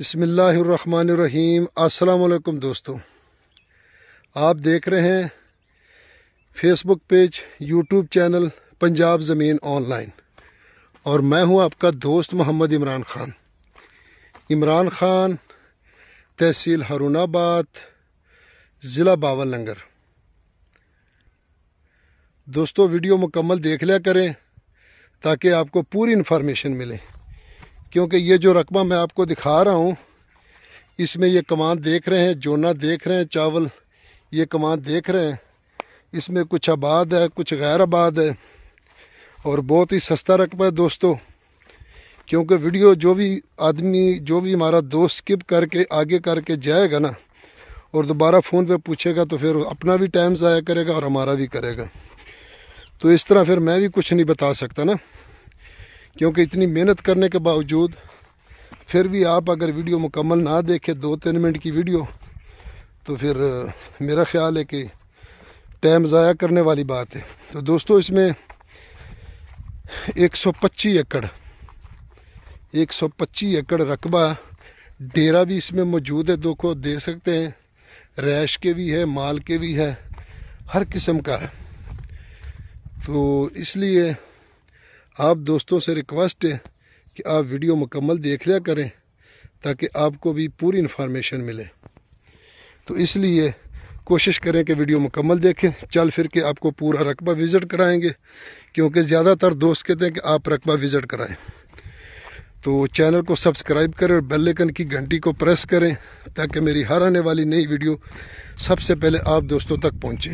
بسم اللہ الرحمن الرحیم۔ السلام علیکم دوستو، آپ دیکھ رہے ہیں فیس بک پیج، یوٹیوب چینل پنجاب زمین آن لائن، اور میں ہوں آپ کا دوست محمد عمران خان۔ عمران خان، تحصیل ہارون آباد، ضلع باول لنگر۔ دوستو ویڈیو مکمل دیکھ لیا کریں تاکہ آپ کو پوری انفارمیشن ملے، کیونکہ یہ جو رقبہ میں آپ کو دکھا رہا ہوں، اس میں یہ کمان دیکھ رہے ہیں، جونا دیکھ رہے ہیں، چاول یہ کمان دیکھ رہے ہیں، اس میں کچھ آباد ہے، کچھ غیر آباد ہے، اور بہت ہی سستا رقبہ ہے دوستو۔ کیونکہ ویڈیو جو بھی ہمارا دوست سکپ کر کے آگے کر کے جائے گا نا، اور دوبارہ فون پہ پوچھے گا، تو پھر اپنا بھی ٹائم ضائع کرے گا اور ہمارا بھی کرے گا۔ تو اس طرح پھر میں بھی کچھ نہیں بتا سکتا نا، کیونکہ اتنی محنت کرنے کے باوجود پھر بھی آپ اگر ویڈیو مکمل نہ دیکھیں، 2-3 منٹ کی ویڈیو، تو پھر میرا خیال ہے کہ ٹائم ضائع کرنے والی بات ہے۔ تو دوستو اس میں 125 ایکڑ رقبہ، ڈیرا بھی اس میں موجود ہے، دو کو دے سکتے ہیں، رہائش کے بھی ہے، مال کے بھی ہے، ہر قسم کا ہے۔ تو اس لیے آپ دوستوں سے ریکویسٹ ہے کہ آپ ویڈیو مکمل دیکھ لیا کریں تاکہ آپ کو بھی پوری انفارمیشن ملے۔ تو اس لیے کوشش کریں کہ ویڈیو مکمل دیکھیں، چل پھر کے آپ کو پورا رقبہ وزٹ کرائیں گے، کیونکہ زیادہ تر دوست کہتے ہیں کہ آپ رقبہ وزٹ کرائیں۔ تو چینل کو سبسکرائب کریں اور بیل آئکن کی گھنٹی کو پریس کریں تاکہ میری ہر آنے والی نئی ویڈیو سب سے پہلے آپ دوستوں تک پہنچے۔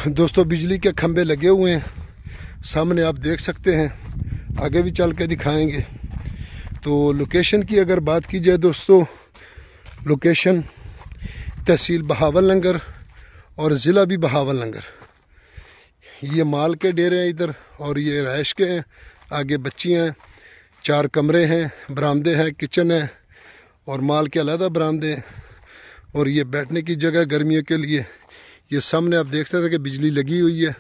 دوستو بجلی کے کھمبے لگے ہوئے ہیں، سامنے آپ دیکھ سکتے ہیں، آگے بھی چل کے دکھائیں گے۔ تو لوکیشن کی اگر بات کی جائے دوستو، لوکیشن تحصیل بہاول لنگر اور ضلع بھی بہاول لنگر۔ یہ مال کے ڈیرے ہیں ادھر، اور یہ رہائش کے ہیں، آگے بچیاں ہیں، 4 کمرے ہیں، برآمدے ہیں، کچن ہے، اور مال کے علیحدہ برآمدے ہیں، اور یہ بیٹھنے کی جگہ گرمیوں کے لیے۔ یہ سامنے آپ دیکھ سکتے ہیں کہ بجلی لگی ہوئی ہے۔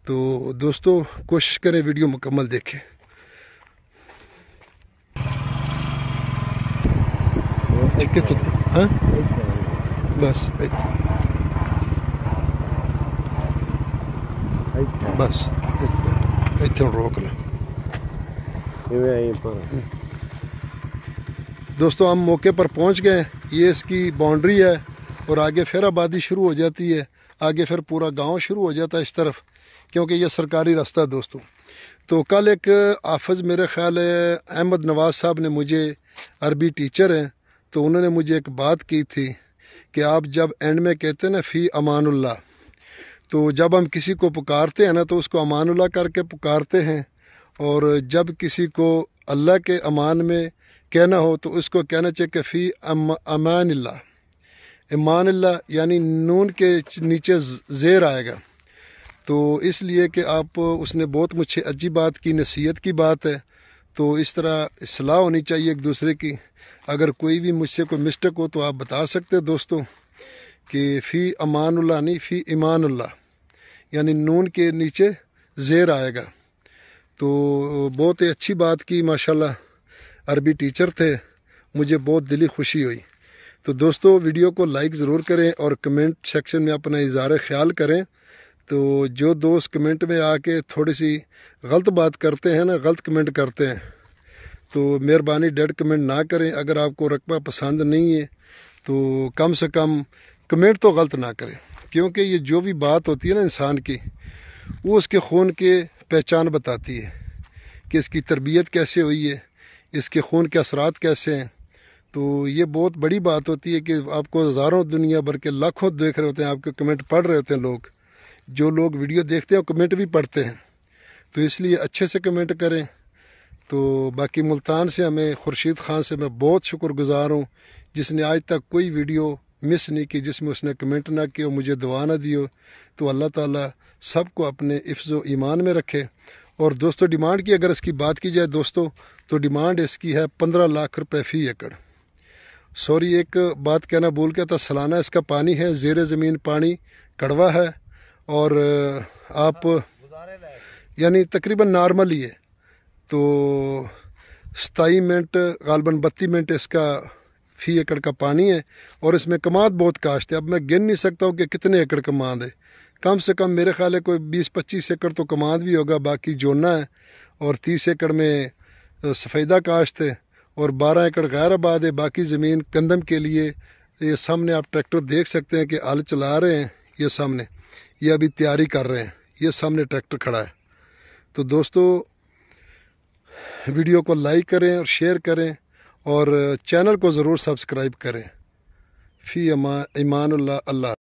تو دوستو کوشش کریں ویڈیو مکمل دیکھیں۔ بس اتنے روک لیں دوستو، ہم موقع پر پہنچ گئے۔ یہ اس کی باؤنڈری ہے، اور آگے پھر آبادی شروع ہو جاتی ہے، آگے پھر پورا گاؤں شروع ہو جاتا ہے اس طرف، کیونکہ یہ سرکاری راستہ ہے دوستو۔ تو کل ایک حافظ، میرے خیال ہے احمد نواز صاحب نے، مجھے عربی ٹیچر ہیں، تو انہوں نے مجھے ایک بات کی تھی کہ آپ جب اینڈ میں کہتے ہیں نا فی امان اللہ، تو جب ہم کسی کو پکارتے ہیں نا تو اس کو امان اللہ کر کے پکارتے ہیں، اور جب کسی کو اللہ کے امان میں کہنا ہو تو اس کو کہنا چاہیے کہ فی امان اللہ۔ امان اللہ یعنی نون کے نیچے زیر آئے گا۔ تو اس لیے کہ آپ، اس نے بہت مجھے اچھی بات کی، نصیحت کی بات ہے۔ تو اس طرح اصلاح ہونی چاہیے ایک دوسرے کی۔ اگر کوئی بھی مجھ سے کوئی مسٹیک ہو تو آپ بتا سکتے ہیں دوستوں کہ فی امان اللہ نہیں، فی ایمان اللہ، یعنی نون کے نیچے زیر آئے گا۔ تو بہت ہی اچھی بات کی، ماشاءاللہ عربی ٹیچر تھے، مجھے بہت دلی خوشی ہوئی۔ تو دوستو ویڈیو کو لائک ضرور کریں اور کمنٹ سیکشن میں اپنا اظہار خیال کریں۔ تو جو دوست کمنٹ میں آ کے تھوڑی سی غلط بات کرتے ہیں نا، غلط کمنٹ کرتے ہیں، تو مہربانی ڈیڈ کمنٹ نہ کریں۔ اگر آپ کو رقبہ پسند نہیں ہے تو کم سے کم کمنٹ تو غلط نہ کریں، کیونکہ یہ جو بھی بات ہوتی ہے نا انسان کی، وہ اس کے خون کے پہچان بتاتی ہے کہ اس کی تربیت کیسے ہوئی ہے، اس کے خون کے اثرات کیسے ہیں۔ تو یہ بہت بڑی بات ہوتی ہے کہ آپ کو ہزاروں، دنیا بھر کے لاکھوں دیکھ رہے ہوتے ہیں، آپ کے کمنٹ پڑھ رہے ہوتے ہیں لوگ، جو لوگ ویڈیو دیکھتے ہیں وہ کمنٹ بھی پڑھتے ہیں۔ تو اس لیے اچھے سے کمنٹ کریں۔ تو باقی ملتان سے ہمیں خورشید خان سے میں بہت شکر گزار ہوں، جس نے آج تک کوئی ویڈیو مس نہیں کی جس میں اس نے کمنٹ نہ کیا، مجھے دعا نہ دی ہو۔ تو اللہ تعالیٰ سب کو اپنے حفظ و ایمان میں رکھے۔ اور دوستو ڈیمانڈ کی اگر اس کی بات کی جائے دوستو، تو ڈیمانڈ اس کی ہے 15 لاکھ روپے فی ایکڑ۔ سوری، ایک بات کہنا بھول گیا تھا، سالانہ اس کا پانی ہے، زیر زمین پانی کڑوا ہے، اور آپ یعنی تقریباً نارمل ہی ہے۔ تو 27 منٹ غالباً 32 منٹ اس کا فی ایکڑ کا پانی ہے، اور اس میں کماد بہت کاشت ہے۔ اب میں گن نہیں سکتا ہوں کہ کتنے ایکڑ کماد ہے، کم سے کم میرے خیال ہے کوئی 20-25 ایکڑ تو کماد بھی ہوگا، باقی جونا ہے، اور 30 ایکڑ میں سفیدہ کاشت ہے، اور 12 ایکڑ غیر آباد ہے۔ باقی زمین گندم کے لیے یہ سامنے آپ ٹریکٹر دیکھ سکتے ہیں کہ ہل چلا رہے ہیں، یہ سامنے یہ ابھی تیاری کر رہے ہیں، یہ سامنے ٹریکٹر کھڑا ہے۔ تو دوستو ویڈیو کو لائک کریں اور شیئر کریں، اور چینل کو ضرور سبسکرائب کریں۔ فی امان اللہ۔